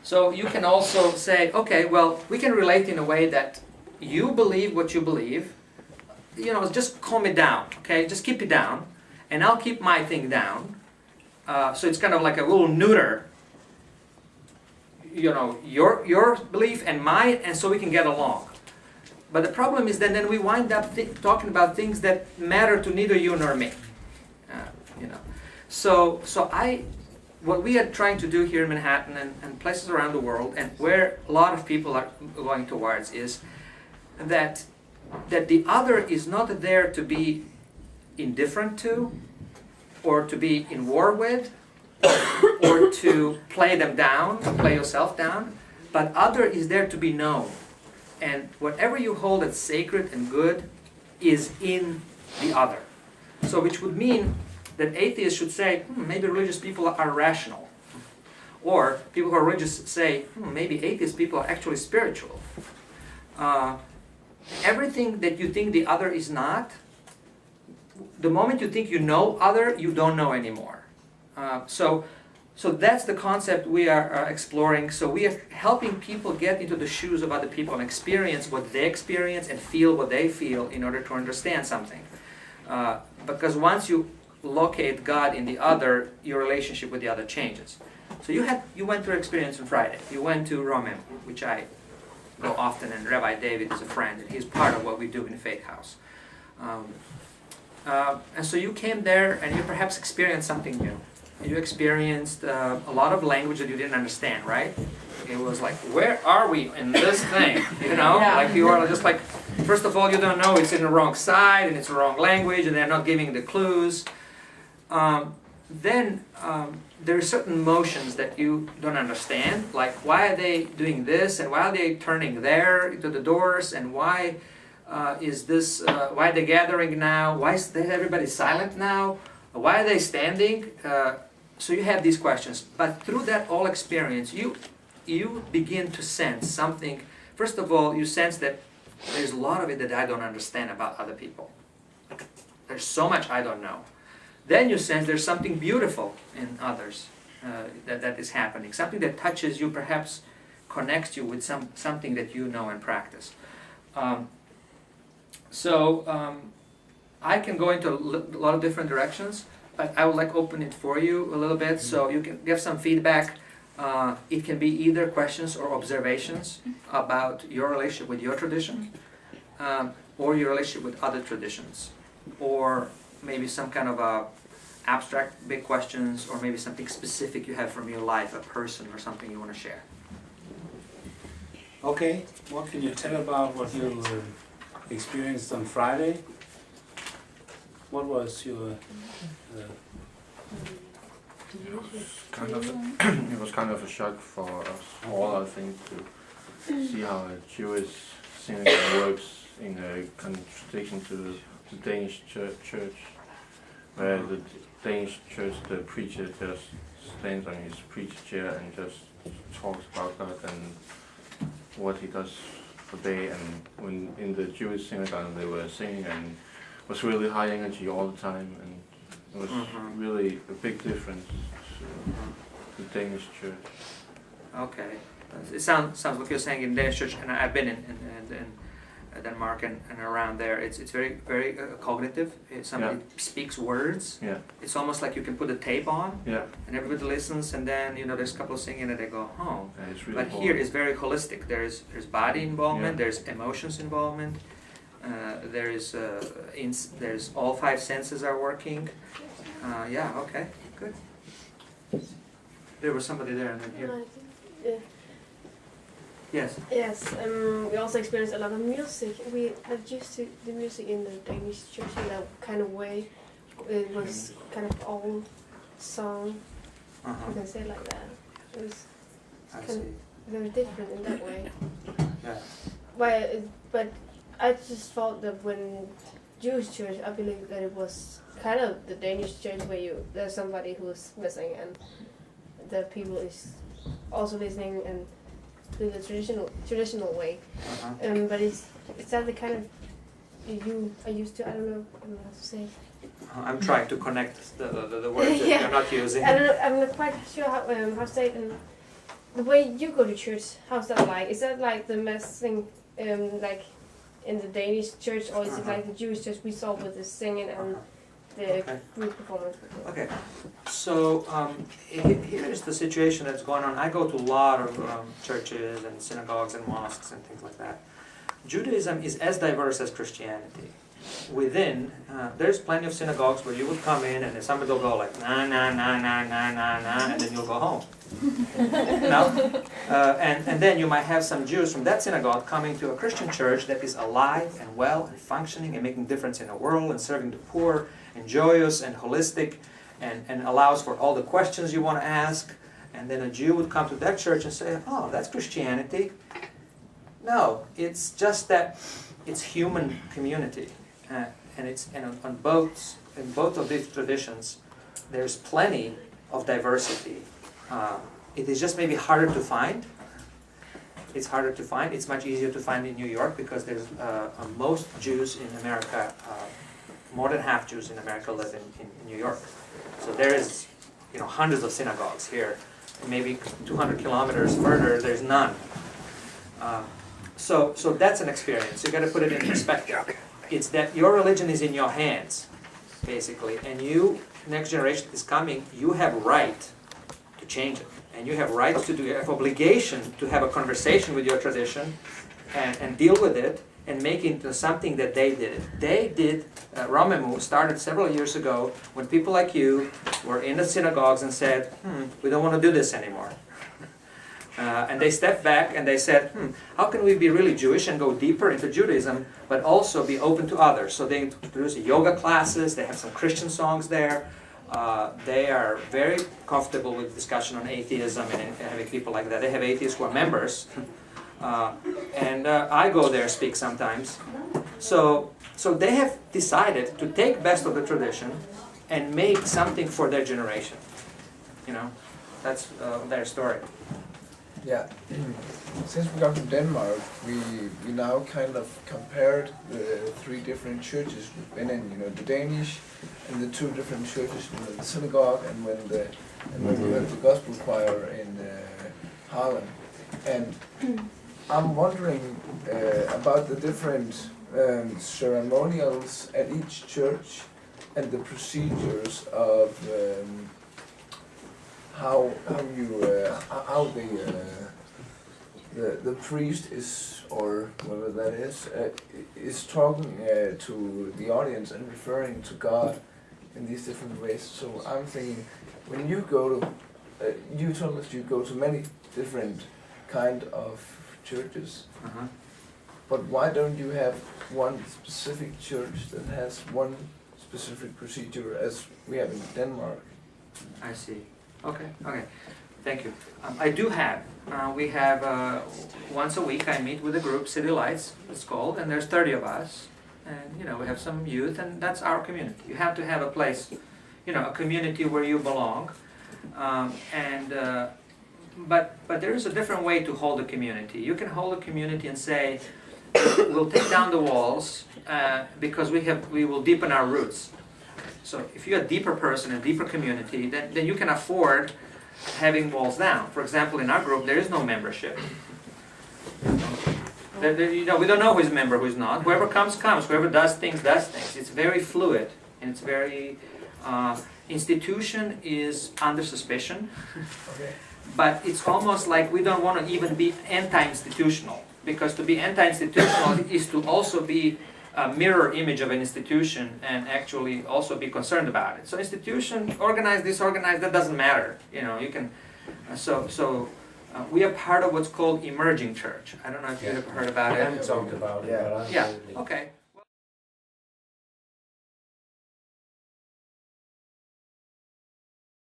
So you can also say, okay, well, we can relate in a way that you believe what you believe. Just calm it down, okay? Just keep it down, and I'll keep my thing down. So it's kind of like a little neuter. Your belief and mine, and so we can get along. But the problem is that then we wind up talking about things that matter to neither you nor me. So what we are trying to do here in Manhattan and places around the world, and where a lot of people are going towards, is that the other is not there to be indifferent to, or to be in war with, or to play them down, play yourself down, but other is there to be known. And whatever you hold as sacred and good is in the other. So which would mean that atheists should say, maybe religious people are rational. Or people who are religious say, maybe atheist people are actually spiritual. Everything that you think the other is not, the moment you think you know other, you don't know anymore. So that's the concept we are exploring. So we are helping people get into the shoes of other people and experience what they experience and feel what they feel in order to understand something. Because once you locate God in the other, your relationship with the other changes. So you went through experience on Friday. You went to Romem, which I go often, and Rabbi David is a friend, and he's part of what we do in Faith House. And so you came there, and you perhaps experienced something new. You experienced a lot of language that you didn't understand, right? It was like, where are we in this thing? Yeah. Like you are just like, first of all, you don't know it's in the wrong side, and it's the wrong language, and they're not giving the clues. Then there are certain motions that you don't understand, like why are they doing this, and why are they turning there to the doors, and why is this? Why are they gathering now? Why is everybody silent now? Why are they standing? So you have these questions, but through that whole experience, you begin to sense something. First of all, you sense that there's a lot of it that I don't understand about other people. There's so much I don't know. Then you sense there's something beautiful in others that is happening, something that touches you, perhaps connects you with something that you know and practice. I can go into a lot of different directions, but I would open it for you a little bit so you can give some feedback. It can be either questions or observations about your relationship with your tradition, or your relationship with other traditions, or maybe some kind of abstract big questions, or maybe something specific you have from your life, a person or something you want to share. Okay, what can you tell about what you experienced on Friday? What was your... It was kind of a shock for us all, I think, to see how a Jewish synagogue works in a contradiction to the Danish church, where the Danish church, the preacher just stands on his preacher chair and just talks about God and what he does for day. And when in the Jewish synagogue they were singing, and it was really high energy all the time, and it was really a big difference to the Danish church. Okay, it sounds like you're saying in Danish church, and I've been in Denmark and around there. It's very very cognitive. Somebody speaks words. Yeah. It's almost like you can put a tape on. Yeah. And everybody listens, and then there's a couple singing, and they go home. Yeah, it's really But here it's very holistic. There's body involvement. There's emotions involvement. There's all five senses are working. Okay, good. There was somebody there, and then here. Yeah. Yes. Yes, we also experienced a lot of music. We are used to the music in the Danish church in a kind of way. It was kind of old song. You can say it like that. It was kind of very different in that way. Yeah. But I just thought that when Jewish church, I believe that it was kind of the Danish church where there's somebody who's missing and the people is also listening and in the traditional way. But it's that the kind of you are used to. I don't know how to say. I'm trying to connect the words that you're not using. I'm not quite sure how to say it. the way you go to church, how's that like? Is that like the messing, like in the Danish church, or is it like the Jewish church we saw with the singing and the group performance? Okay, so here is the situation that's going on. I go to a lot of churches and synagogues and mosques and things like that. Judaism is as diverse as Christianity. Within, there's plenty of synagogues where you would come in and somebody will go like, nah, nah, nah, nah, nah, nah, nah, and then you'll go home. And then you might have some Jews from that synagogue coming to a Christian church that is alive and well and functioning and making a difference in the world and serving the poor and joyous and holistic and allows for all the questions you want to ask. And then a Jew would come to that church and say, oh, that's Christianity. No, it's just that it's human community. And it's in both of these traditions, there's plenty of diversity. It is just maybe harder to find. It's harder to find. It's much easier to find in New York because there's most Jews in America, more than half Jews in America live in New York. So there is, hundreds of synagogues here. Maybe 200 kilometers further, there's none. So that's an experience. You got to put it in perspective. It's that your religion is in your hands, basically, and you, next generation is coming, you have right to change it. And you have rights to do, you have obligation to have a conversation with your tradition and deal with it and make it into something that they did. They did, Romemu started several years ago when people like you were in the synagogues and said, we don't want to do this anymore. And they stepped back and they said, how can we be really Jewish and go deeper into Judaism, but also be open to others? So they introduced yoga classes, they have some Christian songs there. They are very comfortable with discussion on atheism and having people like that. They have atheists who are members. And I go there, speak sometimes. So they have decided to take best of the tradition and make something for their generation. That's their story. Yeah, since we got to Denmark, we now kind of compared the three different churches we've been in. The Danish and the two different churches, the synagogue and when we had the gospel choir in Harlem. And I'm wondering about the different ceremonials at each church and the procedures of how the priest is, or whoever that is talking to the audience and referring to God in these different ways. So I'm thinking, when you go to, you told us you go to many different kind of churches, but why don't you have one specific church that has one specific procedure as we have in Denmark? I see. Okay. Thank you. I do have. We have once a week I meet with a group, City Lights, it's called, and there's 30 of us. And we have some youth, and that's our community. You have to have a place, a community where you belong. But there is a different way to hold a community. You can hold a community and say, we'll take down the walls because we will deepen our roots. So if you're a deeper person, a deeper community, then you can afford having walls down. For example, in our group, there is no membership. We don't know who's a member, who's not. Whoever comes, comes. Whoever does things, does things. It's very fluid, and it's very... institution is under suspicion, but it's almost like we don't want to even be anti-institutional, because to be anti-institutional is to also be a mirror image of an institution and actually also be concerned about it. So institution, organized, disorganized, that doesn't matter. You can. We are part of what's called emerging church. I don't know if you have heard about it. I haven't talked about it. Yeah. But Yeah. Okay.